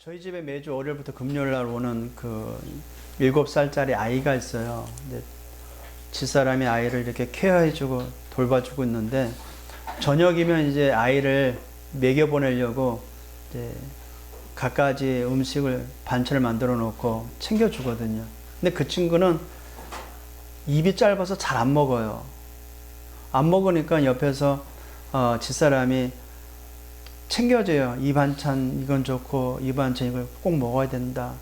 저희 집에 매주 월요일부터 금요일 날 오는 그 7살짜리 아이가 있어요. 근데 집사람이 아이를 이렇게 케어해주고 돌봐주고 있는데, 저녁이면 이제 아이를 먹여보내려고 이제 갖가지 음식을 반찬을 만들어 놓고 챙겨주거든요. 근데 그 친구는 입이 짧아서 잘 안 먹어요. 안 먹으니까 옆에서 집사람이 챙겨줘요. 이 반찬 이건 좋고 이 반찬 이걸 꼭 먹어야 된다.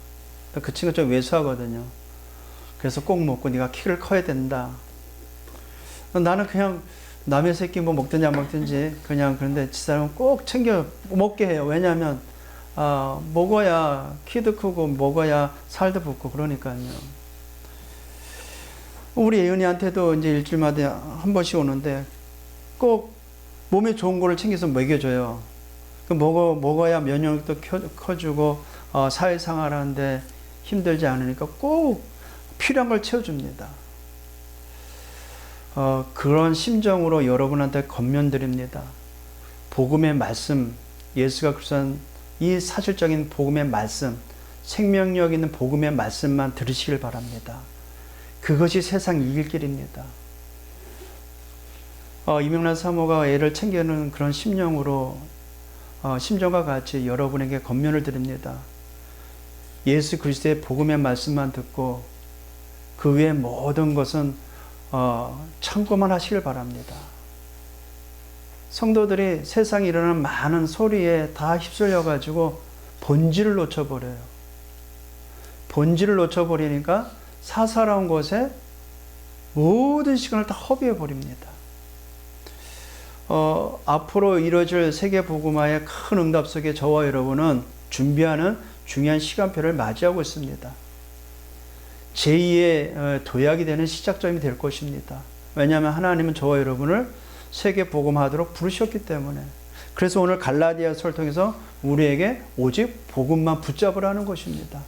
그 친구가 좀 왜소하거든요. 그래서 꼭 먹고 네가 키를 커야 된다. 나는 그냥 남의 새끼 뭐 먹든지 안 먹든지 그냥, 그런데 집사람은 꼭 챙겨 먹게 해요. 왜냐하면 먹어야 키도 크고 먹어야 살도 붙고 그러니까요. 우리 예은이한테도 이제 일주일마다 한 번씩 오는데 꼭 몸에 좋은 거를 챙겨서 먹여줘요. 먹어야 면역력도 커주고 사회생활하는데 힘들지 않으니까 꼭 필요한 걸 채워줍니다. 그런 심정으로 여러분한테 권면드립니다. 복음의 말씀, 예수가 그리스도한 이 사실적인 복음의 말씀, 생명력 있는 복음의 말씀만 들으시길 바랍니다. 그것이 세상 이길 길입니다. 이명란 사모가 애를 챙기는 그런 심령으로 심정과 같이 여러분에게 권면을 드립니다. 예수 그리스도의 복음의 말씀만 듣고 그 외의 모든 것은 참고만 하시길 바랍니다. 성도들이 세상에 일어나는 많은 소리에 다 휩쓸려 가지고 본질을 놓쳐버려요. 본질을 놓쳐버리니까 사사로운 것에 모든 시간을 다 허비해 버립니다. 앞으로 이루어질 세계복음화의 큰 응답 속에 저와 여러분은 준비하는 중요한 시간표를 맞이하고 있습니다. 제2의 도약이 되는 시작점이 될 것입니다. 왜냐하면 하나님은 저와 여러분을 세계복음화하도록 부르셨기 때문에. 그래서 오늘 갈라디아서를 통해서 우리에게 오직 복음만 붙잡으라는 것입니다.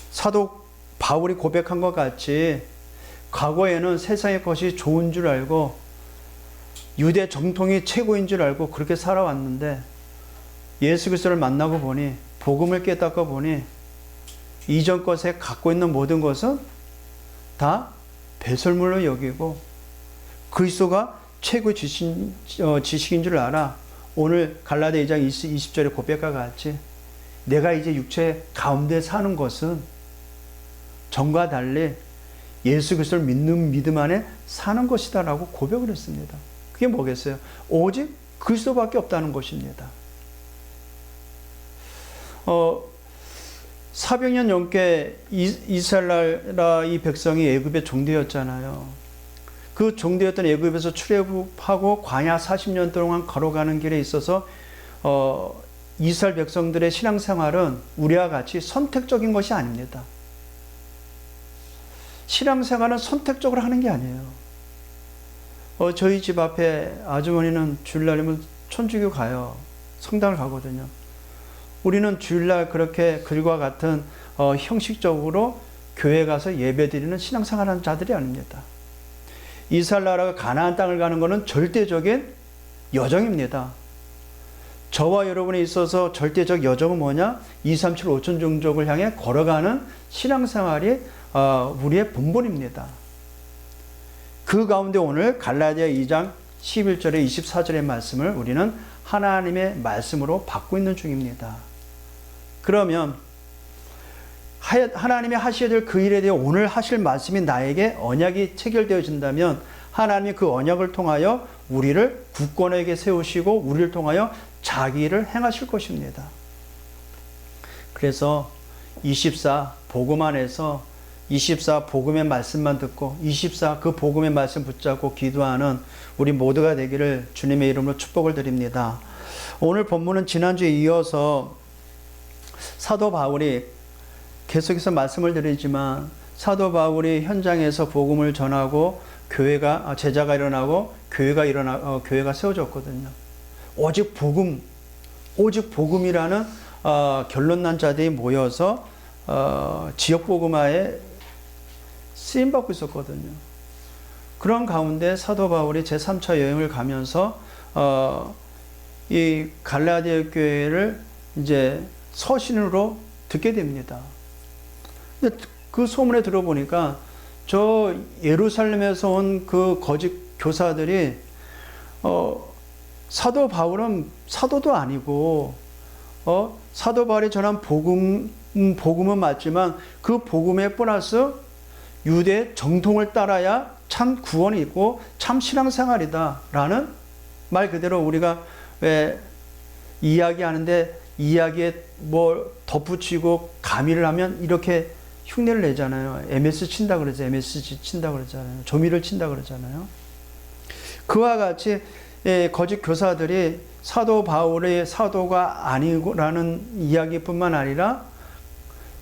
사도 바울이 고백한 것 같이 과거에는 세상의 것이 좋은 줄 알고 유대 정통이 최고인 줄 알고 그렇게 살아왔는데, 예수 그리스도를 만나고 보니, 복음을 깨닫고 보니 이전 것에 갖고 있는 모든 것은 다 배설물로 여기고 그리스도가 최고의 지식인 줄 알아. 오늘 갈라디아 2장 20절의 고백과 같이 내가 이제 육체 가운데 사는 것은 전과 달리 예수 그리스도를 믿는 믿음 안에 사는 것이다 라고 고백을 했습니다. 그게 뭐겠어요? 오직 그리스도밖에 없다는 것입니다. 400년 넘게 이스라엘 나라 이 백성이 애굽의 종되었잖아요. 그 종되었던 애굽에서 출애굽하고 광야 40년 동안 걸어가는 길에 있어서 이스라엘 백성들의 신앙생활은 우리와 같이 선택적인 것이 아닙니다. 신앙생활은 선택적으로 하는 게 아니에요. 저희 집 앞에 아주머니는 주일날이면 천주교 가요. 성당을 가거든요. 우리는 주일날 그렇게 글과 같은 형식적으로 교회 가서 예배드리는 신앙생활하는 자들이 아닙니다. 이스라엘 나라가 가나안 땅을 가는 것은 절대적인 여정입니다. 저와 여러분에 있어서 절대적 여정은 뭐냐? 2, 3, 7, 5천 종족을 향해 걸어가는 신앙생활이 우리의 본분입니다. 그 가운데 오늘 갈라디아 2장 11절에 24절의 말씀을 우리는 하나님의 말씀으로 받고 있는 중입니다. 그러면 하나님이 하셔야 될 그 일에 대해 오늘 하실 말씀이 나에게 언약이 체결되어진다면 하나님이 그 언약을 통하여 우리를 굳건하게 세우시고 우리를 통하여 자기 일을 행하실 것입니다. 그래서 24 복음 안에서 24 복음의 말씀만 듣고 24 그 복음의 말씀 붙잡고 기도하는 우리 모두가 되기를 주님의 이름으로 축복을 드립니다. 오늘 본문은 지난주에 이어서 사도 바울이 계속해서 말씀을 드리지만 사도 바울이 현장에서 복음을 전하고 교회가 제자가 일어나고 교회가 세워졌거든요. 오직 복음이라는 결론 난 자들이 모여서 지역 복음화에 쓰임 받고 있었거든요. 그런 가운데 사도 바울이 제3차 여행을 가면서 이 갈라디아 교회를 이제 서신으로 듣게 됩니다. 근데 그 소문에 들어보니까 저 예루살렘에서 온 그 거짓 교사들이 사도 바울은 사도도 아니고 사도 바울이 전한 복음은 맞지만 그 복음에 플러스 유대 정통을 따라야 참 구원이 있고 참 신앙생활이다 라는 말 그대로 우리가 왜 이야기하는데 이야기에 뭐 덧붙이고 가미를 하면 이렇게 흉내를 내잖아요. MS 친다 그러죠. MSG 친다 그러잖아요. 조미를 친다 그러잖아요. 그와 같이 거짓 교사들이 사도 바울의 사도가 아니라는 이야기뿐만 아니라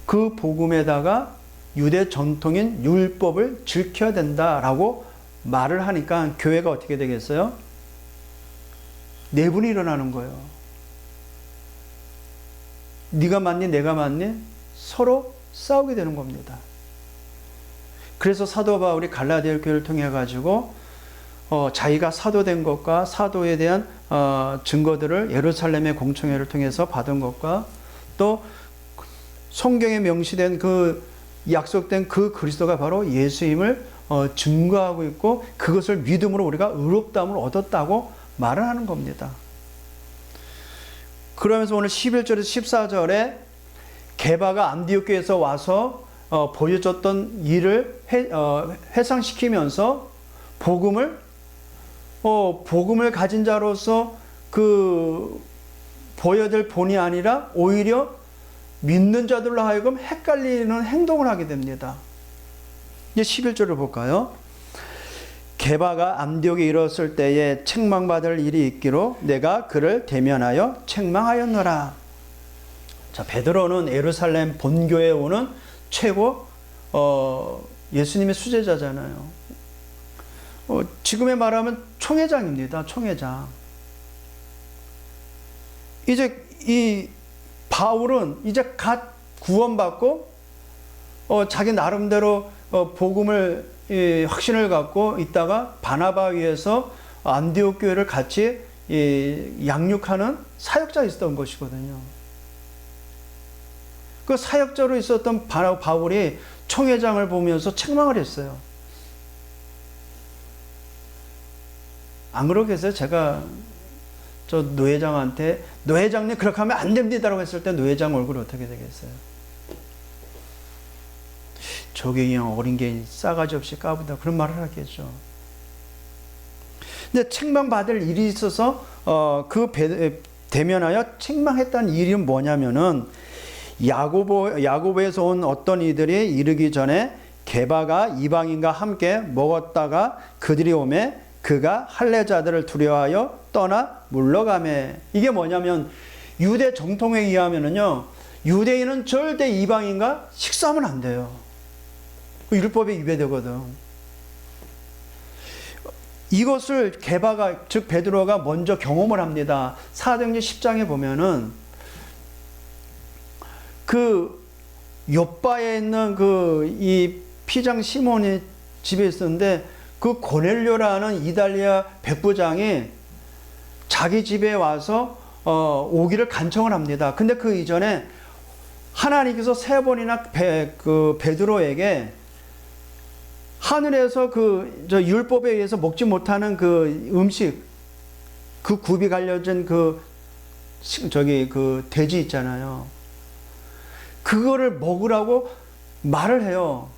그 복음에다가 유대 전통인 율법을 지켜야 된다라고 말을 하니까 교회가 어떻게 되겠어요? 내분이 일어나는 거예요. 네가 맞니? 내가 맞니? 서로 싸우게 되는 겁니다. 그래서 사도 바울이 갈라디아 교회를 통해 가지고 자기가 사도된 것과 사도에 대한 증거들을 예루살렘의 공청회를 통해서 받은 것과 또 성경에 명시된 그 약속된 그 그리스도가 바로 예수임을 증거하고 있고 그것을 믿음으로 우리가 의롭다함을 얻었다고 말을 하는 겁니다. 그러면서 오늘 11절에서 14절에 게바가 안디옥 교회에서 와서 보여줬던 일을 회상시키면서 복음을 가진 자로서 그 보여될 본이 아니라 오히려 믿는 자들로 하여금 헷갈리는 행동을 하게 됩니다. 이제 11절을 볼까요? 게바가 안디옥에 이르렀을 때에 책망받을 일이 있기로 내가 그를 대면하여 책망하였노라. 자, 베드로는 예루살렘 본교에 오는 최고 예수님의 수제자잖아요. 지금의 말하면 총회장입니다. 총회장. 이제 이 바울은 이제 갓 구원받고 자기 나름대로 복음을 확신을 갖고 있다가 바나바 위에서 안디옥 교회를 같이 양육하는 사역자 있었던 것이거든요. 그 사역자로 있었던 바울이 총회장을 보면서 책망을 했어요. 안 그러겠어요? 제가 저 노회장한테 노회장님 그렇게 하면 안 됩니다라고 했을 때 노회장 얼굴이 어떻게 되겠어요? 저게 그냥 어린 게 싸가지 없이 까부다 그런 말을 하겠죠. 근데 책망받을 일이 있어서 대면하여 책망했다는 일이 뭐냐면은 야고보에서 온 어떤 이들이 이르기 전에 게바가 이방인과 함께 먹었다가 그들이 오매 그가 할례자들을 두려워하여 떠나 물러가매. 이게 뭐냐면 유대 정통에 의하면은요 유대인은 절대 이방인과 식사하면 안 돼요. 그 율법에 위배되거든. 이것을 게바가 즉 베드로가 먼저 경험을 합니다. 사도행전 10장에 보면은 그 욥바에 있는 이 피장 시몬이 집에 있었는데 그 고넬료라는 이달리아 백부장이 자기 집에 와서 오기를 간청을 합니다. 근데 그 이전에 하나님께서 3번이나 베드로에게 하늘에서 저 율법에 의해서 먹지 못하는 그 음식, 그 굽이 갈려진 그 돼지 있잖아요. 그거를 먹으라고 말을 해요.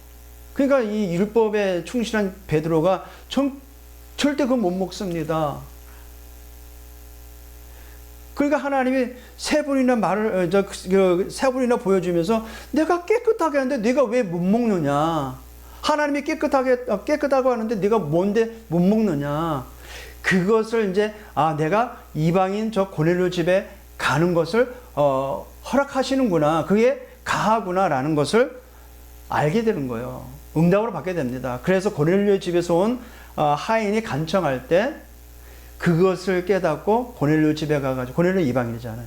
그러니까 이 율법에 충실한 베드로가 절대 그거 못 먹습니다. 그러니까 하나님이 3번이나 보여주면서 내가 깨끗하게 하는데 네가 왜 못 먹느냐? 하나님이 깨끗하고 하는데 네가 뭔데 못 먹느냐? 그것을 이제 내가 이방인 저 고넬료 집에 가는 것을 허락하시는구나. 그게 가하구나라는 것을 알게 되는 거예요. 응답으로 받게 됩니다. 그래서 고넬료의 집에서 온 하인이 간청할 때 그것을 깨닫고 고넬료 집에 가가지고, 고넬료 이방인이잖아요.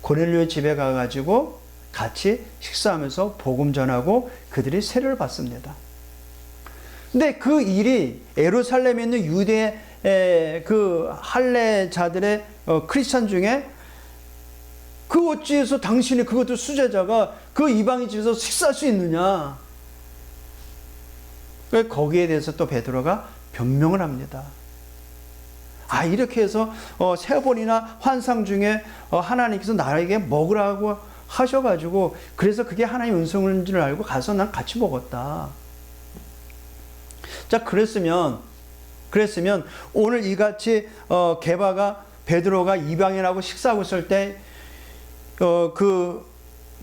고넬료의 집에 가가지고 같이 식사하면서 복음 전하고 그들이 세례를 받습니다. 근데 그 일이 예루살렘에 있는 유대 그 할례자들의 크리스찬 중에 그 어찌해서 당신이 그것도 수제자가 그 이방인 집에서 식사할 수 있느냐. 거기에 대해서 또 베드로가 변명을 합니다. 이렇게 해서 3번이나 환상 중에 하나님께서 나에게 먹으라고 하셔가지고 그래서 그게 하나님의 은총인 줄 알고 가서 난 같이 먹었다. 자, 그랬으면 오늘 이같이 베드로가 이방인하고 식사하고 있을 때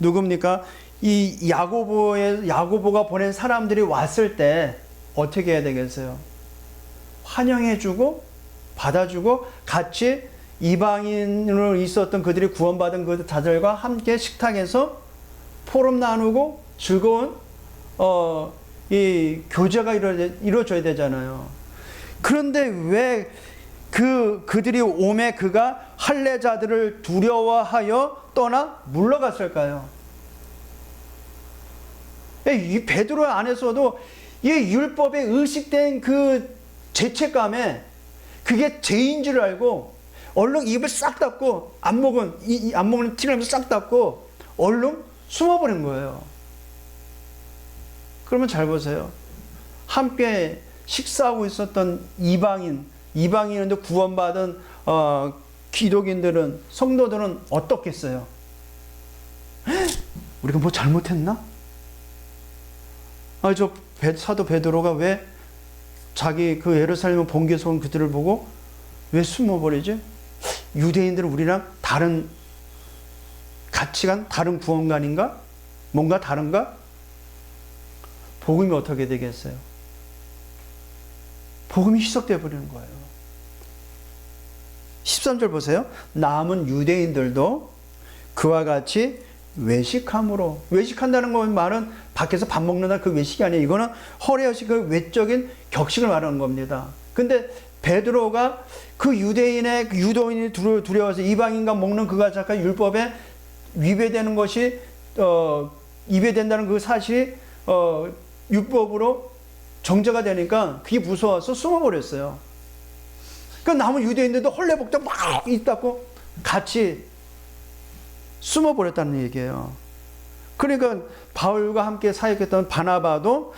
누굽니까? 이 야고보가 보낸 사람들이 왔을 때 어떻게 해야 되겠어요? 환영해주고 받아주고 같이 이방인으로 있었던 그들이 구원받은 그 자들과 함께 식탁에서 포럼 나누고 즐거운 이 교제가 이루어져야 되잖아요. 그런데 왜 그들이 오매 그가 할례자들을 두려워하여 떠나 물러갔을까요? 이 베드로 안에서도 이 율법에 의식된 그 죄책감에 그게 죄인 줄 알고 얼른 입을 싹 닫고 안 먹는 티를 하면서 싹 닫고 얼른 숨어버린 거예요. 그러면 잘 보세요. 함께 식사하고 있었던 이방인인데 구원받은 기독인들은, 성도들은 어떻겠어요? 우리가 뭐 잘못했나? 사도 베드로가 왜 자기 그 예루살렘 본교에서 온 그들을 보고 왜 숨어버리지? 유대인들은 우리랑 다른 가치관, 다른 구원관인가? 뭔가 다른가? 복음이 어떻게 되겠어요? 복음이 희석되어 버리는 거예요. 13절 보세요. 남은 유대인들도 그와 같이 외식함으로, 외식한다는 건 말은 밖에서 밥 먹는다 그 외식이 아니에요. 이거는 허례허식 그 외적인 격식을 말하는 겁니다. 근데 베드로가 그 유대인이 두려워서 이방인과 먹는 그가 잠깐 율법에 위배되는 것이 위배된다는 그 사실이 율법으로 정죄가 되니까 그게 무서워서 숨어버렸어요. 그 남은 유대인들도 헐레복도 막 있다고 같이 숨어버렸다는 얘기예요. 그러니까 바울과 함께 사역했던 바나바도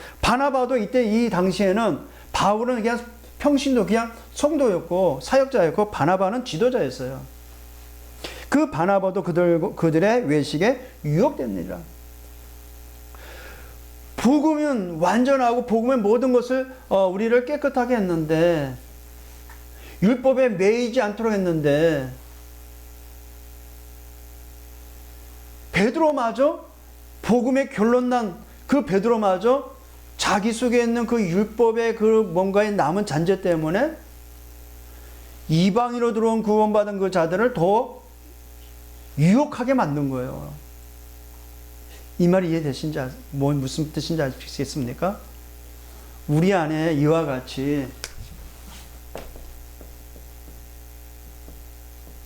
이때 이 당시에는 바울은 그냥 평신도 그냥 성도였고 사역자였고 바나바는 지도자였어요. 그 바나바도 그들의 외식에 유혹됩니다. 복음은 완전하고 복음의 모든 것을 우리를 깨끗하게 했는데 율법에 매이지 않도록 했는데 베드로마저 복음의 결론난 그 베드로마저 자기 속에 있는 그 율법의 그 뭔가에 남은 잔재 때문에 이방인으로 들어온 구원받은 그 자들을 더 유혹하게 만든 거예요. 이 말이 이해되신지, 무슨 뜻인지 아시겠습니까? 우리 안에 이와 같이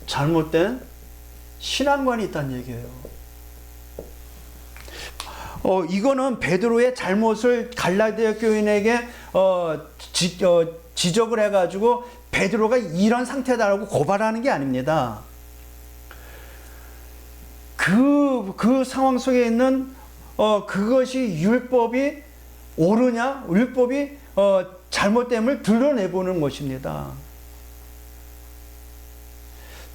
잘못된 신앙관이 있다는 얘기예요. 이거는 베드로의 잘못을 갈라디아 교인에게 지적을 해가지고 베드로가 이런 상태다라고 고발하는 게 아닙니다. 그 상황 속에 있는 그것이 율법이 옳으냐, 율법이 잘못됨을 드러내보는 것입니다.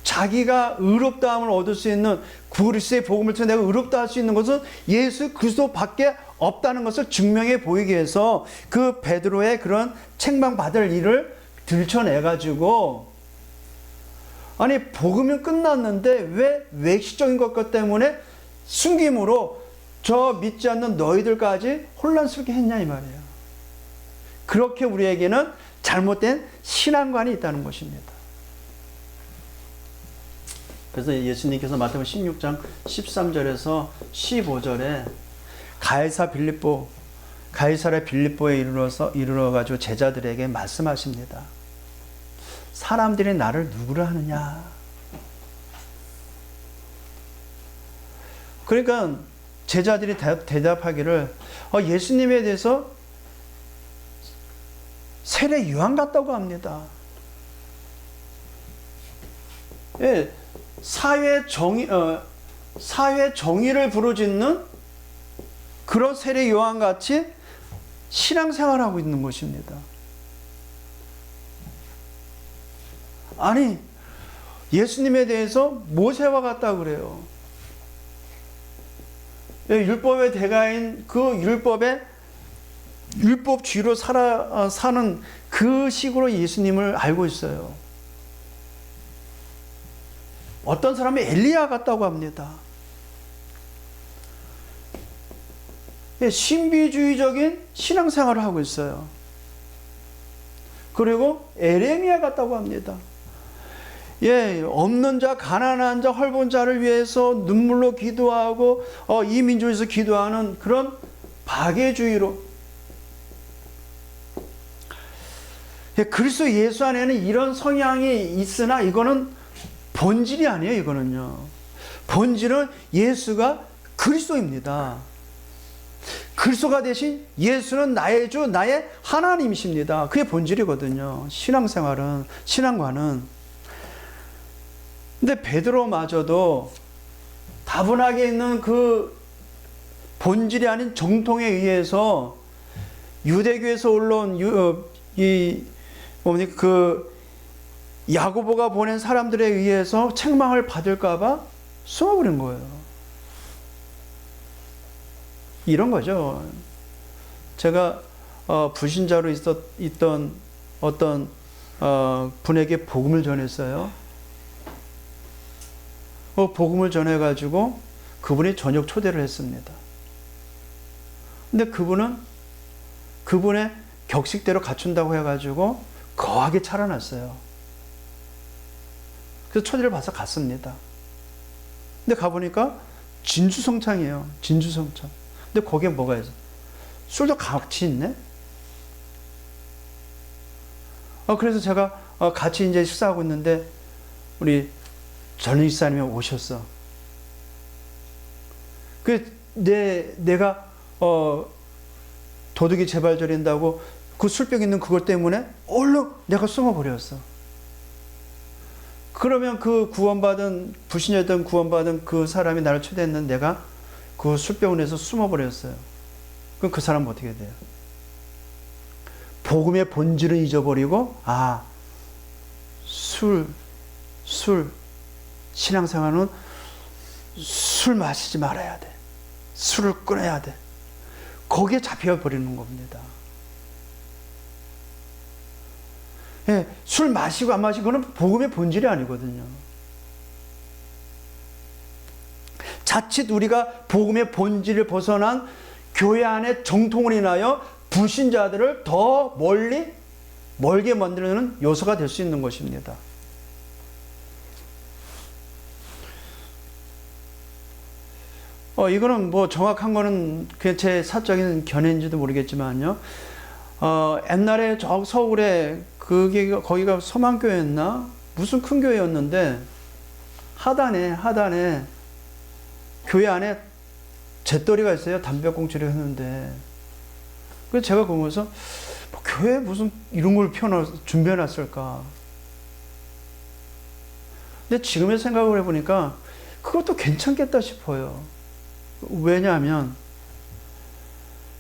자기가 의롭다함을 얻을 수 있는 그리스도의 복음을 통해 내가 의롭다 할 수 있는 것은 예수 그리스도밖에 없다는 것을 증명해 보이기 위해서 그 베드로의 그런 책망받을 일을 들춰내가지고 아니 복음은 끝났는데 왜 외식적인 것 때문에 숨김으로 저 믿지 않는 너희들까지 혼란스럽게 했냐 이 말이에요. 그렇게 우리에게는 잘못된 신앙관이 있다는 것입니다. 그래서 예수님께서 마태복음 16장 13절에서 15절에 가이사랴 빌립보에 이르러가지고 제자들에게 말씀하십니다. 사람들이 나를 누구를 하느냐? 그러니까 제자들이 대답하기를 예수님에 대해서 세례 요한 같다고 합니다. 예, 사회 정의를 부르짖는 그런 세례 요한같이 신앙생활하고 있는 것입니다. 아니, 예수님에 대해서 모세와 같다 그래요. 율법의 대가인 그 율법주의로 사는 그 식으로 예수님을 알고 있어요. 어떤 사람이 엘리야 같다고 합니다. 신비주의적인 신앙생활을 하고 있어요. 그리고 에레미야 같다고 합니다. 없는 자, 가난한 자, 헐본 자를 위해서 눈물로 기도하고 이 민족에서 기도하는 그런 박애주의로, 그리스도 예수 안에는 이런 성향이 있으나 이거는 본질이 아니에요. 이거는요, 본질은 예수가 그리스도입니다. 그리스도가 대신 예수는 나의 주, 나의 하나님이십니다. 그게 본질이거든요. 신앙생활은, 신앙관은. 근데 베드로마저도 다분하게 있는 그 본질이 아닌 정통에 의해서 유대교에서 올라온 야고보가 보낸 사람들에 의해서 책망을 받을까봐 숨어버린 거예요. 이런 거죠. 제가 불신자로 있던 어떤 분에게 복음을 전했어요. 복음을 전해가지고 그분이 저녁 초대를 했습니다. 근데 그분의 격식대로 갖춘다고 해가지고 거하게 차려놨어요. 그래서 초대를 받아서 갔습니다. 근데 가보니까 진주성창이에요. 진주성창. 근데 거기에 뭐가 있어? 술도 같이 있네? 그래서 제가 같이 이제 식사하고 있는데 우리 전의사님이 오셨어. 내가 도둑이 재발절인다고 그 술병 있는 그것 때문에 얼른 내가 숨어버렸어. 그러면 그 불신자였던 구원받은 그 사람이 나를 초대했는데 내가 그 술병원에서 숨어버렸어요. 그럼 그 사람은 어떻게 돼요? 복음의 본질은 잊어버리고, 신앙생활은 술 마시지 말아야 돼. 술을 끊어야 돼. 거기에 잡혀버리는 겁니다. 술 마시고 안 마시고 그건 복음의 본질이 아니거든요. 자칫 우리가 복음의 본질을 벗어난 교회 안의 정통을 인하여 불신자들을 더 멀게 만드는 요소가 될 수 있는 것입니다. 이거는 뭐 정확한 거는 그냥 제 사적인 견해인지도 모르겠지만요. 옛날에 저 서울에 거기가 서만교회였나? 무슨 큰 교회였는데 하단에 교회 안에 잿더리가 있어요. 담배꽁초를 했는데. 그래서 제가 보면서 교회에 무슨 이런 걸 준비해놨을까. 근데 지금의 생각을 해보니까 그것도 괜찮겠다 싶어요. 왜냐하면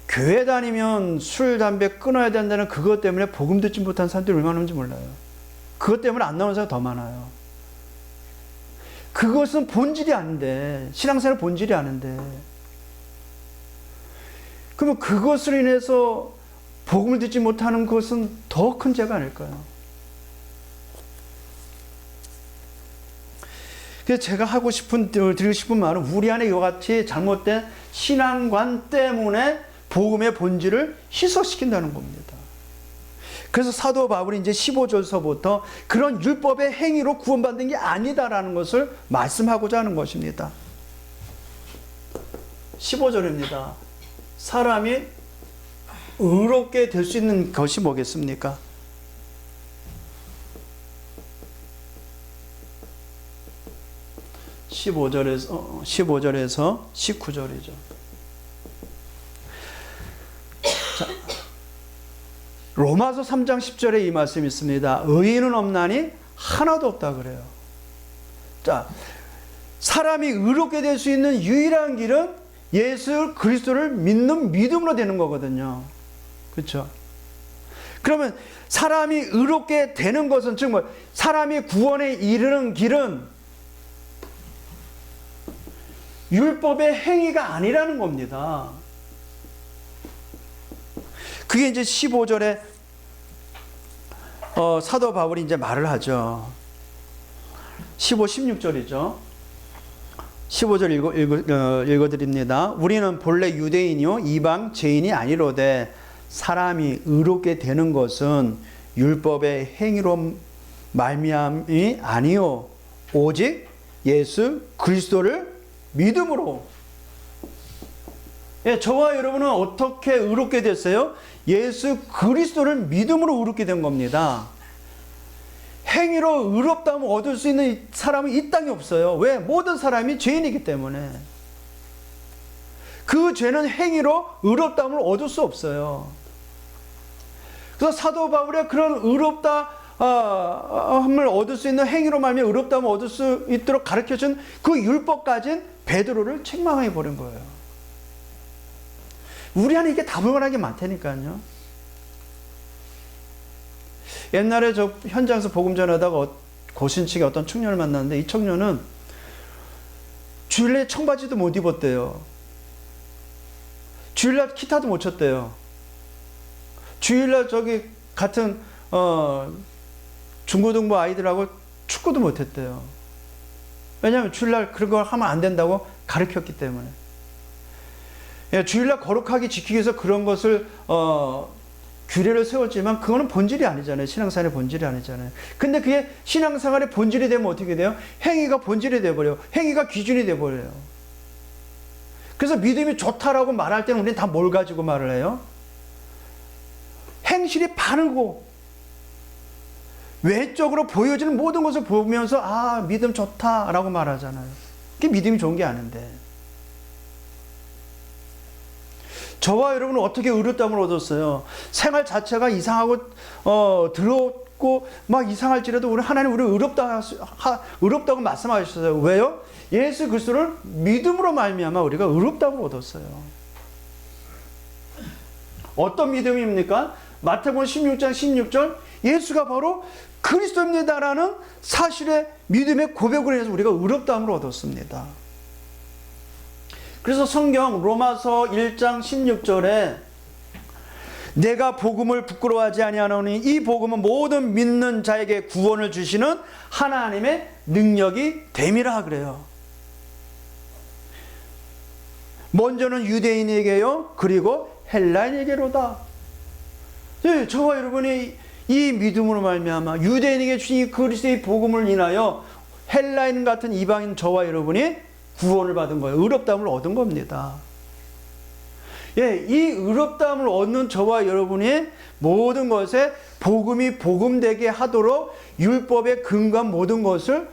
교회 다니면 술, 담배 끊어야 된다는 그것 때문에 복음 듣지 못한 사람들이 얼마나 많은지 몰라요. 그것 때문에 안 나오는 사람이 더 많아요. 그것은 본질이 아닌데, 신앙생활 본질이 아닌데, 그러면 그것으로 인해서 복음을 듣지 못하는 것은 더 큰 죄가 아닐까요? 그래서 제가 드리고 싶은 말은 우리 안에 이와 같이 잘못된 신앙관 때문에 복음의 본질을 희석시킨다는 겁니다. 그래서 사도 바울이 이제 15절서부터 그런 율법의 행위로 구원받는 게 아니다라는 것을 말씀하고자 하는 것입니다. 15절입니다. 사람이 의롭게 될 수 있는 것이 뭐겠습니까? (15절에서 19절이죠) 자, 로마서 3장 10절에 이 말씀이 있습니다. 의인은 없나니 하나도 없다 그래요. 자, 사람이 의롭게 될 수 있는 유일한 길은 예수 그리스도를 믿는 믿음으로 되는 거거든요. 그렇죠? 그러면 사람이 의롭게 되는 것은, 즉 뭐 사람이 구원에 이르는 길은 율법의 행위가 아니라는 겁니다. 그게 이제 15절에 사도 바울이 이제 말을 하죠. 15, 16절이죠. 15절 읽어드립니다. 우리는 본래 유대인이요 이방 죄인이 아니로되 사람이 의롭게 되는 것은 율법의 행위로 말미암이 아니요 오직 예수 그리스도를 믿음으로. 예, 저와 여러분은 어떻게 의롭게 됐어요? 예수 그리스도를 믿음으로 의롭게 된 겁니다. 행위로 의롭다함을 얻을 수 있는 사람은 이 땅에 없어요. 왜? 모든 사람이 죄인이기 때문에. 그 죄는 행위로 의롭다함을 얻을 수 없어요. 그래서 사도 바울의 그런 의롭다함을 얻을 수 있는 행위로 말미암아 의롭다함을 얻을 수 있도록 가르쳐준 그 율법 가진 베드로를 책망해 버린 거예요. 우리 안에 이게 다불만하게 많다니까요. 옛날에 저 현장에서 복음 전하다가 고신층에 어떤 청년을 만났는데, 이 청년은 주일날 청바지도 못 입었대요. 주일날 기타도 못 쳤대요. 주일날 저기 같은 중고등부 아이들하고 축구도 못 했대요. 왜냐하면 주일날 그런 걸 하면 안 된다고 가르쳤기 때문에. 예, 주일날 거룩하게 지키기 위해서 그런 것을 규례를 세웠지만 그거는 본질이 아니잖아요. 신앙생활의 본질이 아니잖아요. 근데 그게 신앙생활의 본질이 되면 어떻게 돼요? 행위가 본질이 돼버려요. 행위가 기준이 돼버려요. 그래서 믿음이 좋다라고 말할 때는 우리는 다 뭘 가지고 말을 해요? 행실이 바르고 외적으로 보여지는 모든 것을 보면서 아, 믿음 좋다라고 말하잖아요. 그게 믿음이 좋은 게 아닌데. 저와 여러분은 어떻게 의롭다함을 얻었어요? 생활 자체가 이상하고 더럽고 막 이상할지라도 우리 하나님 우리를 의롭다고 말씀하셨어요. 왜요? 예수 그리스도를 믿음으로 말미암아 우리가 의롭다함을 얻었어요. 어떤 믿음입니까? 마태복음 16장 16절 예수가 바로 그리스도입니다라는 사실의 믿음의 고백을 해서 우리가 의롭다함을 얻었습니다. 그래서 성경 로마서 1장 16절에 내가 복음을 부끄러워하지 아니하노니 이 복음은 모든 믿는 자에게 구원을 주시는 하나님의 능력이 됨이라 그래요. 먼저는 유대인에게요 그리고 헬라인에게로다. 네, 저와 여러분이 이 믿음으로 말미암아 유대인에게 주신 이 그리스도의 복음을 인하여 헬라인 같은 이방인 저와 여러분이 구원을 받은 거예요. 의롭다함을 얻은 겁니다. 예, 이 의롭다함을 얻는 저와 여러분이 모든 것에 복음이 복음되게 하도록 율법의 근거한 모든 것을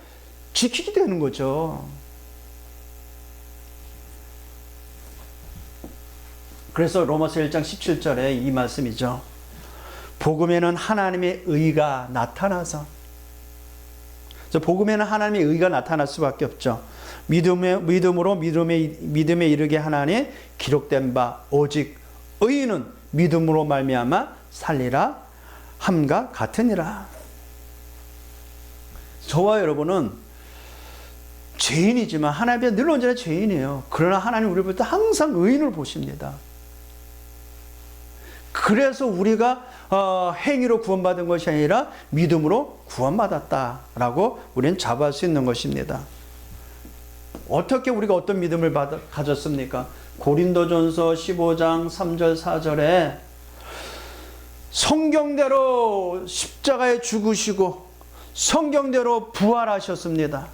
지키게 되는 거죠. 그래서 로마서 1장 17절에 이 말씀이죠. 복음에는 하나님의 의가 나타나서, 복음에는 하나님의 의가 나타날 수밖에 없죠. 믿음으로 믿음에 이르게 하나니 기록된 바 오직 의인은 믿음으로 말미암아 살리라 함과 같으니라. 저와 여러분은 죄인이지만 하나님 앞에 늘 언제나 죄인이에요. 그러나 하나님 우리를 볼 때 항상 의인을 보십니다. 그래서 우리가 행위로 구원받은 것이 아니라 믿음으로 구원받았다라고 우리는 자부할 수 있는 것입니다. 어떻게 우리가 어떤 믿음을 가졌습니까? 고린도전서 15장 3절 4절에 성경대로 십자가에 죽으시고 성경대로 부활하셨습니다.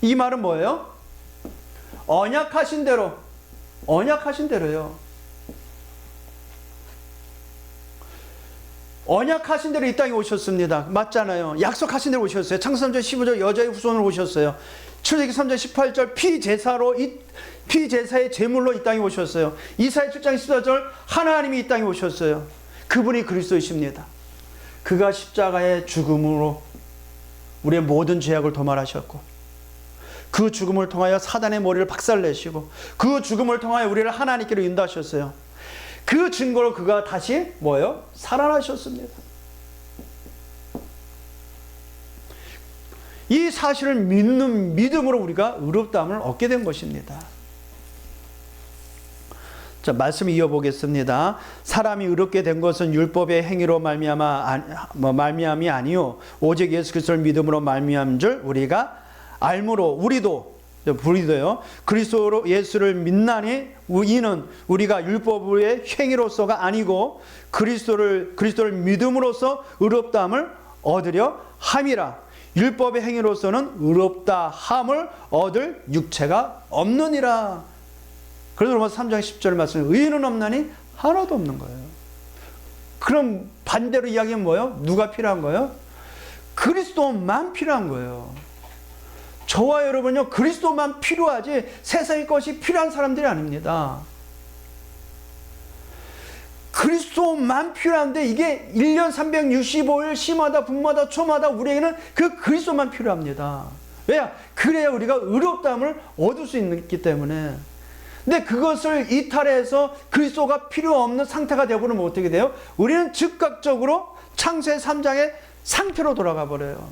이 말은 뭐예요? 언약하신 대로요. 언약하신 대로 이 땅에 오셨습니다. 맞잖아요. 약속하신 대로 오셨어요. 창세기 3장 15절 여자의 후손으로 오셨어요. 출애굽기 3장 18절 피제사의 제물로 이 땅에 오셨어요. 이사야 7장 14절 하나님이 이 땅에 오셨어요. 그분이 그리스도이십니다. 그가 십자가의 죽음으로 우리의 모든 죄악을 도말하셨고 그 죽음을 통하여 사단의 머리를 박살내시고 그 죽음을 통하여 우리를 하나님께로 인도하셨어요. 그 증거로 그가 다시 뭐예요? 살아나셨습니다. 이 사실을 믿는 믿음으로 우리가 의롭다함을 얻게 된 것입니다. 자, 말씀 이어보겠습니다. 사람이 의롭게 된 것은 율법의 행위로 말미암이 아니요 오직 예수 그리스도를 믿음으로 말미암은 줄 우리가 알므로 우리도요 그리스도로 예수를 믿나니 이는 우리가 율법의 행위로서가 아니고 그리스도를 믿음으로써 의롭다함을 얻으려 함이라. 율법의 행위로서는 의롭다 함을 얻을 육체가 없느니라. 그래서 로마서 3장 10절 말씀, 의인은 없나니 하나도 없는 거예요. 그럼 반대로 이야기하면 뭐예요? 누가 필요한 거예요? 그리스도만 필요한 거예요. 저와 여러분요, 그리스도만 필요하지 세상의 것이 필요한 사람들이 아닙니다. 그리스도만 필요한데 이게 1년 365일 시마다 분마다 초마다 우리에게는 그 그리스도만 필요합니다. 왜냐? 그래야 우리가 의롭다함을 얻을 수 있기 때문에. 근데 그것을 이탈해서 그리스도가 필요 없는 상태가 되어버리면 어떻게 돼요? 우리는 즉각적으로 창세기 3장의 상태로 돌아가 버려요.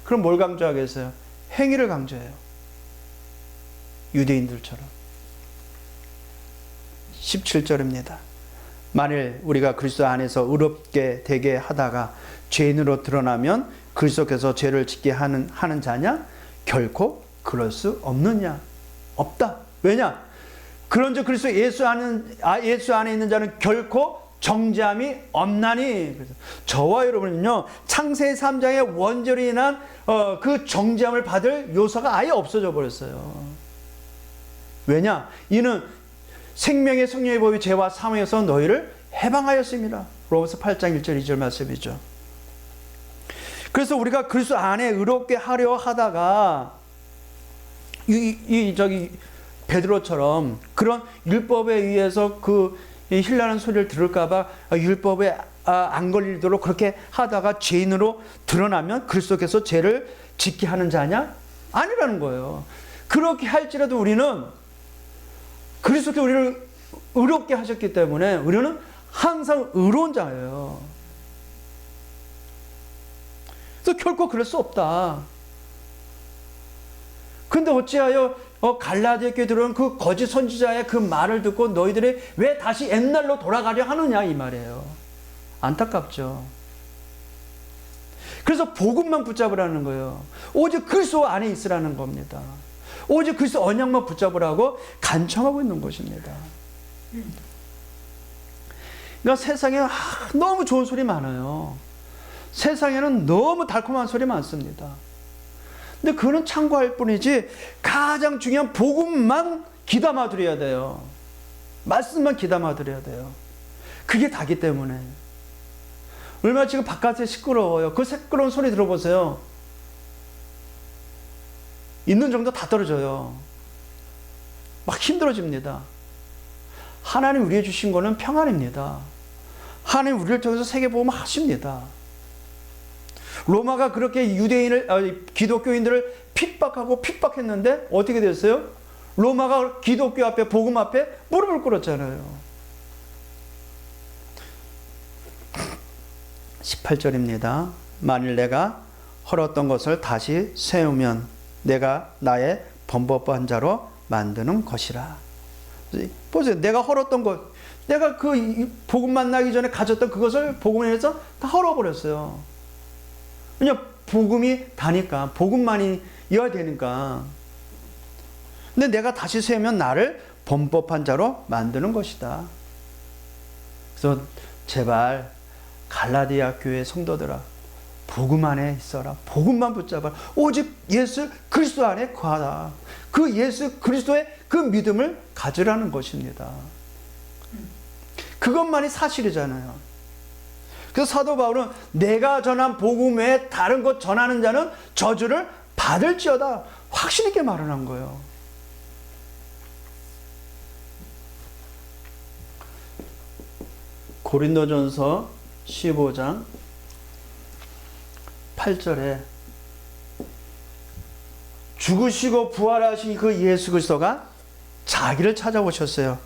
그럼 뭘 강조하겠어요? 행위를 강조해요. 유대인들처럼. 17절입니다. 만일 우리가 그리스도 안에서 의롭게 되게 하다가 죄인으로 드러나면 그리스도께서 죄를 짓게 하는 자냐? 결코 그럴 수 없느냐? 없다. 왜냐? 그런즉 그리스도 예수 안에 있는 자는 결코 정죄함이 없나니. 그래서 저와 여러분은요, 창세기 3장의 원죄로 인한 그 정죄함을 받을 요소가 아예 없어져 버렸어요. 왜냐? 이는 생명의 성령의 법이 죄와 사망에서 너희를 해방하였습니다. 로마서 8장 1절 2절 말씀이죠. 그래서 우리가 그리스도 안에 의롭게 하려 하다가 베드로처럼 그런 율법에 의해서 그 힐나는 소리를 들을까봐 율법에 안 걸리도록 그렇게 하다가 죄인으로 드러나면 그리스도께서 죄를 짓게 하는 자냐? 아니라는 거예요. 그렇게 할지라도 우리는 그리스도께서 우리를 의롭게 하셨기 때문에 우리는 항상 의로운 자예요. 그래서 결코 그럴 수 없다. 근데 어찌하여 갈라디아 교회에 들어온 그 거짓 선지자의 그 말을 듣고 너희들이 왜 다시 옛날로 돌아가려 하느냐 이 말이에요. 안타깝죠. 그래서 복음만 붙잡으라는 거예요. 오직 그리스도 안에 있으라는 겁니다. 오직 그리스도 언약만 붙잡으라고 간청하고 있는 것입니다. 그러니까 세상에 너무 좋은 소리 많아요. 세상에는 너무 달콤한 소리 많습니다. 근데 그거는 참고할 뿐이지 가장 중요한 복음만 귀담아 드려야 돼요. 말씀만 귀담아 드려야 돼요. 그게 다기 때문에. 얼마나 지금 바깥에 시끄러워요. 그 시끄러운 소리 들어보세요. 있는 정도 다 떨어져요. 막 힘들어집니다. 하나님 우리에게 주신 거는 평안입니다. 하나님 우리를 통해서 세계복음을 하십니다. 로마가 그렇게 기독교인들을 핍박했는데 어떻게 됐어요? 로마가 기독교 앞에 복음 앞에 무릎을 꿇었잖아요. 18절입니다. 만일 내가 헐었던 것을 다시 세우면 내가 나의 범법한 자로 만드는 것이라. 보세요. 내가 헐었던 것, 내가 그 복음 만나기 전에 가졌던 그것을 복음에 의해서 다 헐어버렸어요. 그냥 복음이 다니까, 복음만이 이어야 되니까. 근데 내가 다시 세우면 나를 범법한 자로 만드는 것이다. 그래서 제발 갈라디아 교회 성도들아, 복음 안에 있어라. 복음만 붙잡아라. 오직 예수 그리스도 안에 거하라. 그 예수 그리스도의 그 믿음을 가지라는 것입니다. 그것만이 사실이잖아요. 그래서 사도 바울은 내가 전한 복음 외에 다른 것 전하는 자는 저주를 받을지어다 확신 있게 말을 한 거예요. 고린도전서 15장 8절에 죽으시고 부활하신 그 예수 그리스도가 자기를 찾아오셨어요.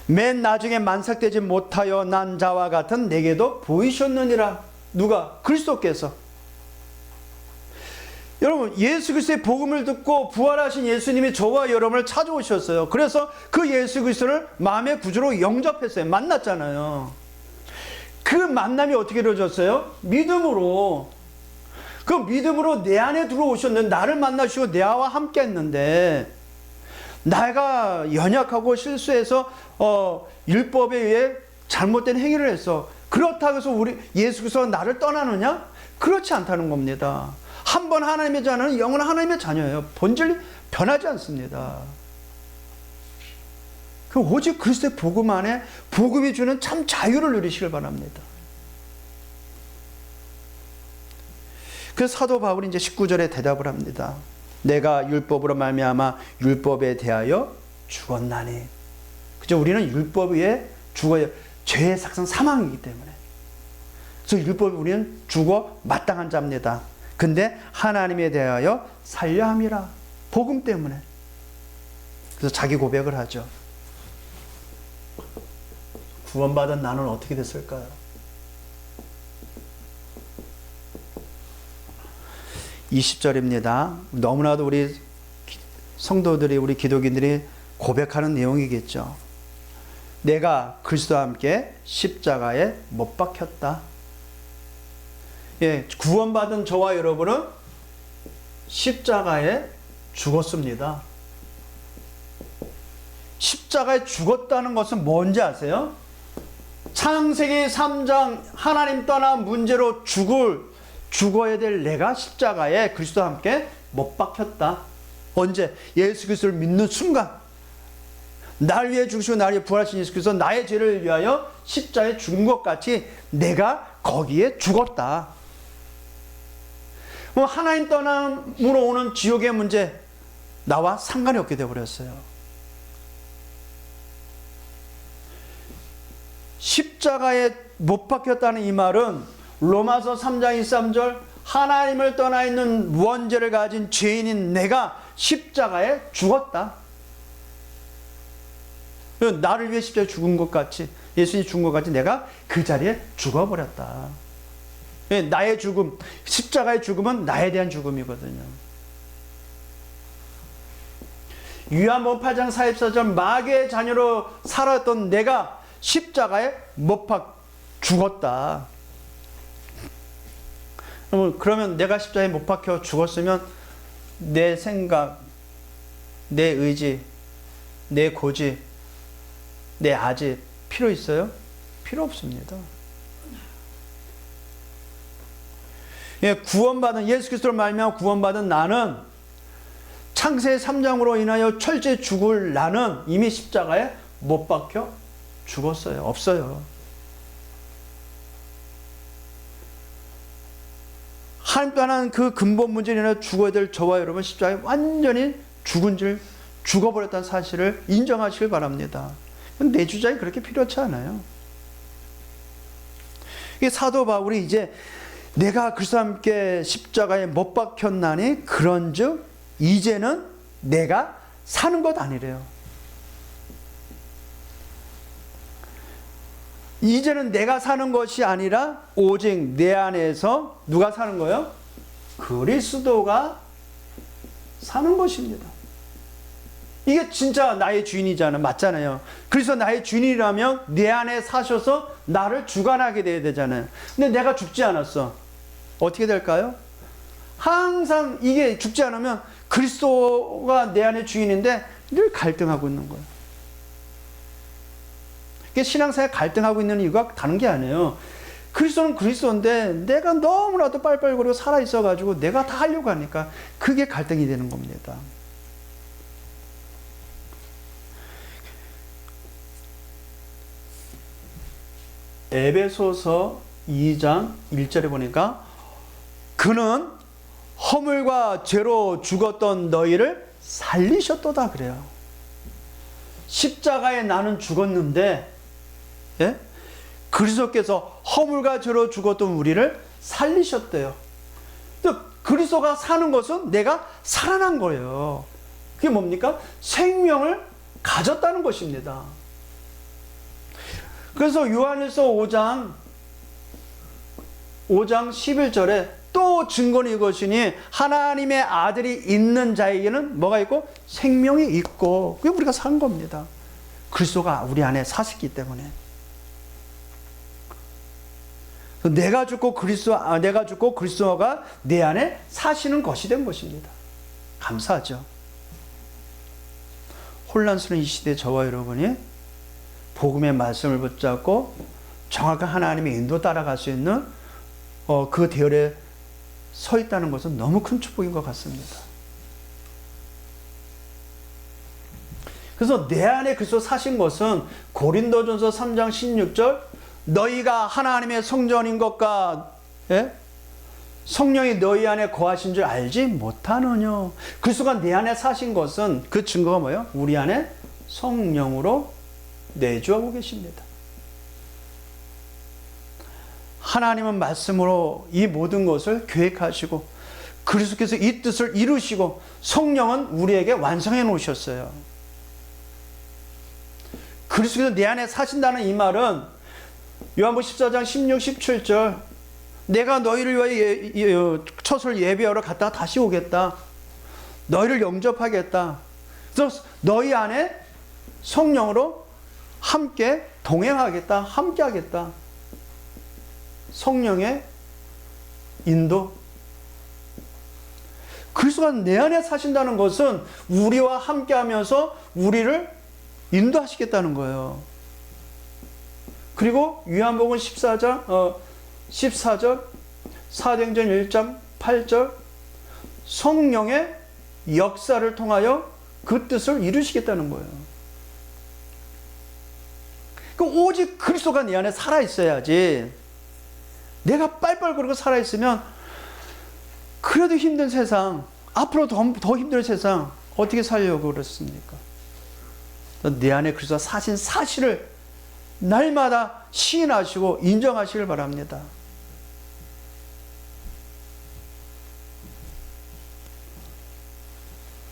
맨 나중에 만삭되지 못하여 난 자와 같은 내게도 보이셨느니라. 누가? 그리스도께서. 여러분, 예수 그리스도의 복음을 듣고 부활하신 예수님이 저와 여러분을 찾아오셨어요. 그래서 그 예수 그리스도를 마음의 구주로 영접했어요. 만났잖아요. 그 만남이 어떻게 이루어졌어요? 믿음으로. 그 믿음으로 내 안에 들어오셨는데, 나를 만나시고 내와 함께 했는데, 내가 연약하고 실수해서 율법에 의해 잘못된 행위를 했어. 그렇다고 해서 우리 예수 그리스도가 나를 떠나느냐? 그렇지 않다는 겁니다. 한 번 하나님의 자녀는 영원한 하나님의 자녀예요. 본질이 변하지 않습니다. 그 오직 그리스도의 복음 안에 복음이 주는 참 자유를 누리시길 바랍니다. 그래서 사도 바울이 이제 19절에 대답을 합니다. 내가 율법으로 말미암아 율법에 대하여 죽었나니. 그죠? 우리는 율법 위에 죽어야, 죄의 삭상 사망이기 때문에. 그래서 율법이 우리는 죽어 마땅한 자입니다. 근데 하나님에 대하여 살려 함이라. 복음 때문에. 그래서 자기 고백을 하죠. 구원받은 나는 어떻게 됐을까요? (20절입니다) 너무나도 우리 성도들이, 우리 기독인들이 고백하는 내용이겠죠. 내가 그리스도와 함께 십자가에 못 박혔다. 예, 구원받은 저와 여러분은 십자가에 죽었습니다. 십자가에 죽었다는 것은 뭔지 아세요? 창세기 3장 하나님 떠난 문제로 죽어야 될 내가 십자가에 그리스도와 함께 못 박혔다. 언제? 예수 그리스도를 믿는 순간. 날 위해 죽으시고 날 위해 부활하신 예수 그리스도, 나의 죄를 위하여 십자가에 죽은 것 같이 내가 거기에 죽었다. 하나님 떠남으로 오는 지옥의 문제, 나와 상관이 없게 되어버렸어요. 십자가에 못 박혔다는 이 말은 로마서 3장 23절 하나님을 떠나 있는 원죄를 가진 죄인인 내가 십자가에 죽었다. 나를 위해 십자가에 죽은 것 같이, 예수님이 죽은 것 같이 내가 그 자리에 죽어버렸다. 나의 죽음, 십자가의 죽음은 나에 대한 죽음이거든요. 요한복음 8장 44절 마귀의 자녀로 살았던 내가 십자가에 못 박혀 죽었다. 그러면 내가 십자가에 못 박혀 죽었으면 내 생각, 내 의지, 내 고집, 내 아집 필요 있어요? 필요 없습니다. 예, 구원받은, 예수 그리스도로 말미암아 구원받은 나는, 창세기 3장으로 인하여 철저히 죽을 나는 이미 십자가에 못 박혀 죽었어요. 없어요. 하나님 떠난 그 근본 문제로 인해 죽어야 될 저와 여러분 십자가에 완전히 죽어버렸다는 사실을 인정하시길 바랍니다. 내 주장이 그렇게 필요치 않아요. 이게 사도 바울이 이제 내가 그리스도와 함께 십자가에 못 박혔나니 그런즉 이제는 내가 사는 것 아니래요. 이제는 내가 사는 것이 아니라 오직 내 안에서 누가 사는 거예요? 그리스도가 사는 것입니다. 이게 진짜 나의 주인이잖아요. 맞잖아요. 그래서 나의 주인이라면 내 안에 사셔서 나를 주관하게 돼야 되잖아요. 근데 내가 죽지 않았어. 어떻게 될까요? 항상 이게 죽지 않으면 그리스도가 내 안에 주인인데 늘 갈등하고 있는 거예요. 이게 신앙생활 갈등하고 있는 이유가 다른 게 아니에요. 그리스도는 그리스도인데 내가 너무나도 빨빨거리고 살아있어가지고 내가 다 하려고 하니까 그게 갈등이 되는 겁니다. 에베소서 2장 1절에 보니까 그는 허물과 죄로 죽었던 너희를 살리셨도다 그래요. 십자가에 나는 죽었는데, 예? 그리스도께서 허물과 죄로 죽었던 우리를 살리셨대요. 그리스도가 사는 것은 내가 살아난 거예요. 그게 뭡니까? 생명을 가졌다는 것입니다. 그래서 요한일서 5장 11절에 또 증거는 이것이니 하나님의 아들이 있는 자에게는 뭐가 있고? 생명이 있고. 그게 우리가 산 겁니다. 그리스도가 우리 안에 사시기 때문에. 내가 죽고 그리스도가 내 안에 사시는 것이 된 것입니다. 감사하죠. 혼란스러운 이 시대에 저와 여러분이 복음의 말씀을 붙잡고 정확한 하나님의 인도 따라갈 수 있는 그 대열에 서 있다는 것은 너무 큰 축복인 것 같습니다. 그래서 내 안에 그리스도 사신 것은 고린도전서 3장 16절 너희가 하나님의 성전인 것과 성령이 너희 안에 거하신 줄 알지 못하느냐. 그리스도가 내 안에 사신 것은 그 증거가 뭐예요? 우리 안에 성령으로 내주하고 계십니다. 하나님은 말씀으로 이 모든 것을 계획하시고 그리스도께서 이 뜻을 이루시고 성령은 우리에게 완성해 놓으셨어요. 그리스도께서 내 안에 사신다는 이 말은 요한복음 14장 16, 17절 내가 너희를 위하여 처소를 예비하러 갔다가 다시 오겠다. 너희를 영접하겠다. 그래서 너희 안에 성령으로 함께 동행하겠다. 함께 하겠다. 성령의 인도. 그리스도가 내 안에 사신다는 것은 우리와 함께 하면서 우리를 인도하시겠다는 거예요. 그리고 요한복음 14절 사도행전 1장 8절 성령의 역사를 통하여 그 뜻을 이루시겠다는 거예요. 그러니까 오직 그리스도가 내 안에 살아있어야지. 내가 빨빨거리고 살아있으면 그래도 힘든 세상, 앞으로 더 힘든 세상 어떻게 살려고 그렇습니까? 내 안에 그리스도가 사신 사실을 날마다 시인하시고 인정하시길 바랍니다.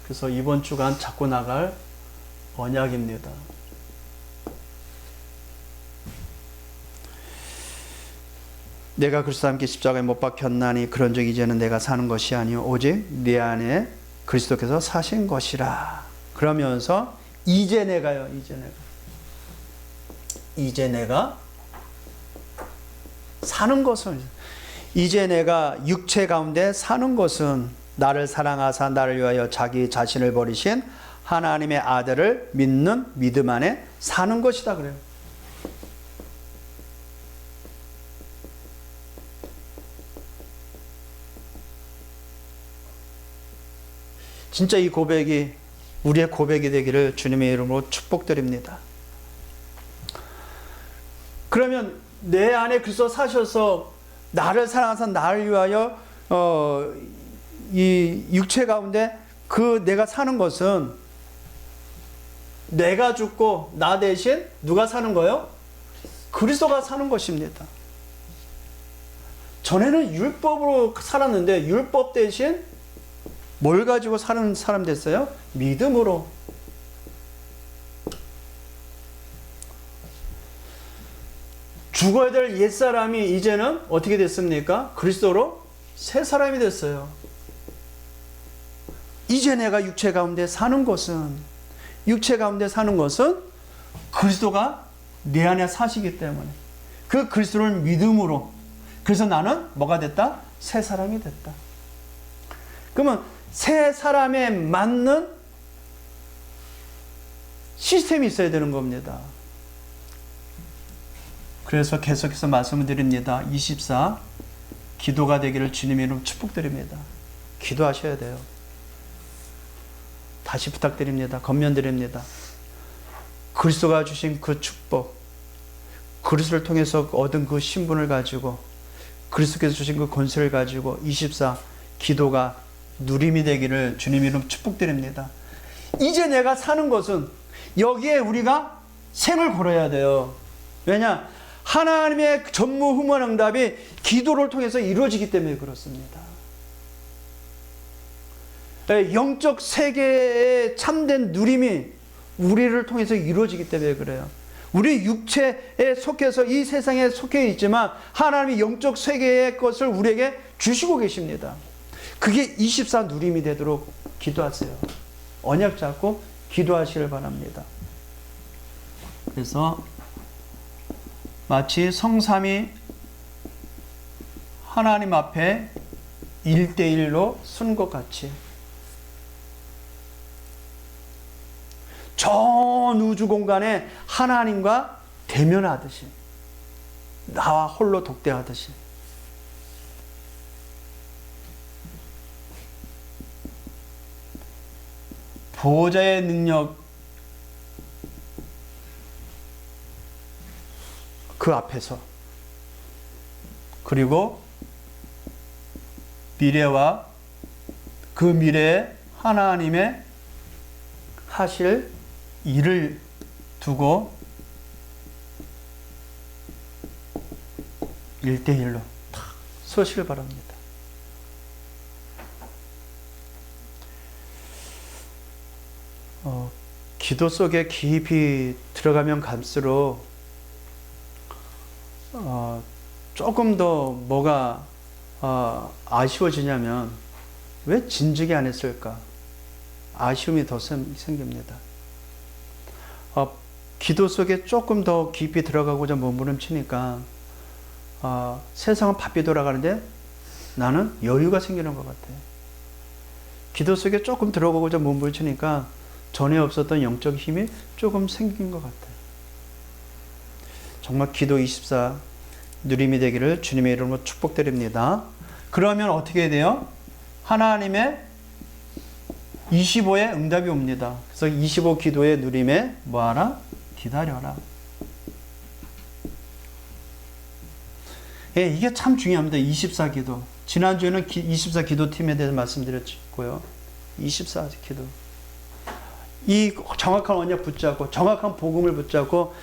그래서 이번 주간 잡고 나갈 언약입니다. 내가 그리스도와 함께 십자가에 못 박혔나니 그런즉 이제는 내가 사는 것이 아니요 오직 내 안에 그리스도께서 사신 것이라. 그러면서 이제 내가 사는 것은, 이제 내가 육체 가운데 사는 것은 나를 사랑하사 나를 위하여 자기 자신을 버리신 하나님의 아들을 믿는 믿음 안에 사는 것이다 그래요. 진짜 이 고백이 우리의 고백이 되기를 주님의 이름으로 축복드립니다. 그러면 내 안에 그리스도 사셔서 나를 사랑하사 나를 위하여 이 육체 가운데 그 내가 사는 것은 내가 죽고 나 대신 누가 사는 거예요? 그리스도가 사는 것입니다. 전에는 율법으로 살았는데 율법 대신 뭘 가지고 사는 사람 됐어요? 믿음으로. 죽어야 될 옛사람이 이제는 어떻게 됐습니까? 그리스도로 새 사람이 됐어요. 이제 내가 육체 가운데 사는 것은 그리스도가 내 안에 사시기 때문에 그 그리스도를 믿음으로, 그래서 나는 뭐가 됐다? 새 사람이 됐다. 그러면 새 사람에 맞는 시스템이 있어야 되는 겁니다. 그래서 계속해서 말씀을 드립니다. 24 기도가 되기를 주님의 이름으로 축복드립니다. 기도하셔야 돼요. 다시 부탁드립니다. 권면드립니다. 그리스도가 주신 그 축복, 그리스도를 통해서 얻은 그 신분을 가지고, 그리스도께서 주신 그 권세를 가지고 24 기도가 누림이 되기를 주님의 이름으로 축복드립니다. 이제 내가 사는 것은 여기에 우리가 생을 걸어야 돼요. 왜냐? 하나님의 전무후무한 응답이 기도를 통해서 이루어지기 때문에 그렇습니다. 영적 세계의 참된 누림이 우리를 통해서 이루어지기 때문에 그래요. 우리 육체에 속해서 이 세상에 속해 있지만 하나님이 영적 세계의 것을 우리에게 주시고 계십니다. 그게 24 누림이 되도록 기도하세요. 언약 잡고 기도하시길 바랍니다. 그래서 마치 성삼이 하나님 앞에 1대1로 쓴 것 같이 전 우주 공간에 하나님과 대면하듯이 나와 홀로 독대하듯이 보호자의 능력 그 앞에서 그리고 미래와 그 미래에 하나님의 하실 일을 두고 1대1로 탁 서시길 바랍니다. 기도 속에 깊이 들어가면 갈수록 조금 더 뭐가 아쉬워지냐면 왜 진즉에 안 했을까? 아쉬움이 더 생깁니다. 기도 속에 조금 더 깊이 들어가고자 몸부림치니까 세상은 바삐 돌아가는데 나는 여유가 생기는 것 같아요. 기도 속에 조금 들어가고자 몸부림치니까 전에 없었던 영적 힘이 조금 생긴 것 같아요. 정말 기도 24 누림이 되기를 주님의 이름으로 축복드립니다. 그러면 어떻게 돼요? 하나님의 25의 응답이 옵니다. 그래서 25 기도의 누림에 뭐하라? 기다려라. 예, 이게 참 중요합니다. 24 기도. 지난주에는 24 기도팀에 대해서 말씀드렸고요. 24 기도. 이 정확한 언약 붙잡고 정확한 복음을 붙잡고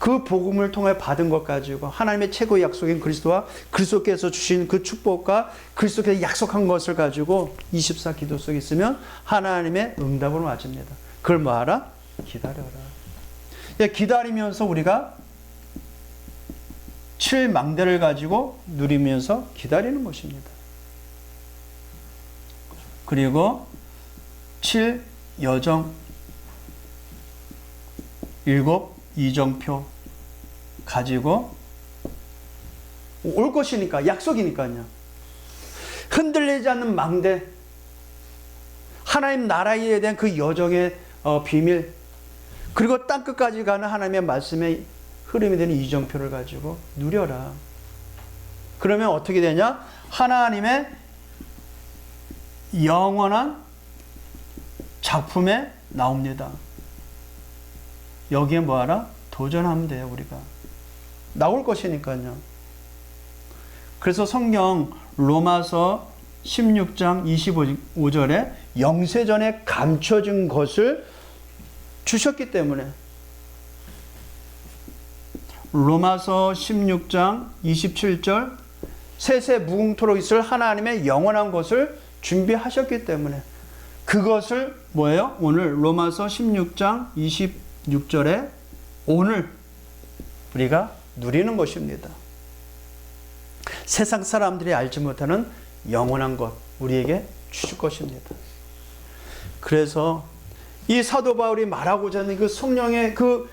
그 복음을 통해 받은 것 가지고 하나님의 최고의 약속인 그리스도와 그리스도께서 주신 그 축복과 그리스도께서 약속한 것을 가지고 24 기도 속에 있으면 하나님의 응답을 맞습니다. 그걸 뭐하라? 기다려라. 기다리면서 우리가 7망대를 가지고 누리면서 기다리는 것입니다. 그리고 7여정 7 이정표 가지고 올 것이니까 약속이니까요. 흔들리지 않는 망대, 하나님 나라에 대한 그 여정의 비밀, 그리고 땅끝까지 가는 하나님의 말씀의 흐름이 되는 이정표를 가지고 누려라. 그러면 어떻게 되냐? 하나님의 영원한 작품에 나옵니다. 여기에 뭐하라? 도전하면 돼요, 우리가. 나올 것이니까요. 그래서 성경 로마서 16장 25절에 영세전에 감춰진 것을 주셨기 때문에 로마서 16장 27절 세세 무궁토록 있을 하나님의 영원한 것을 준비하셨기 때문에 그것을 뭐예요? 오늘 로마서 16장 26절에 오늘 우리가 누리는 것입니다. 세상 사람들이 알지 못하는 영원한 것 우리에게 주실 것입니다. 그래서 이 사도 바울이 말하고자 하는 그 성령의 그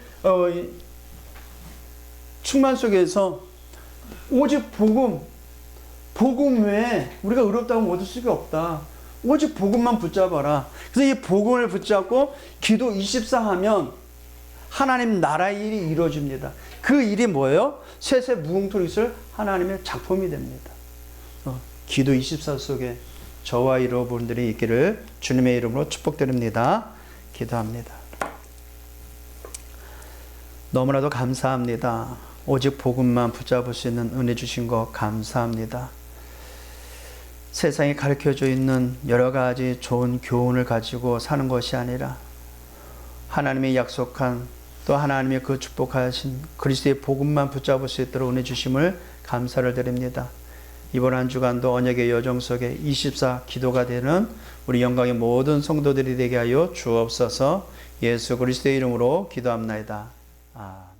충만 속에서 오직 복음 외에 우리가 의롭다고 얻을 수가 없다. 오직 복음만 붙잡아라. 그래서 이 복음을 붙잡고 기도 24 하면 하나님 나라의 일이 이루어집니다. 그 일이 뭐예요? 세세 무궁토록 있을 하나님의 작품이 됩니다. 기도 24 속에 저와 여러분들이 있기를 주님의 이름으로 축복드립니다. 기도합니다. 너무나도 감사합니다. 오직 복음만 붙잡을 수 있는 은혜 주신 것 감사합니다. 세상에 가르쳐져 있는 여러 가지 좋은 교훈을 가지고 사는 것이 아니라 하나님의 약속한 또 하나님의 그 축복하신 그리스도의 복음만 붙잡을 수 있도록 은혜 주심을 감사를 드립니다. 이번 한 주간도 언약의 여정 속에 24 기도가 되는 우리 영광의 모든 성도들이 되게 하여 주옵소서. 예수 그리스도의 이름으로 기도합나이다.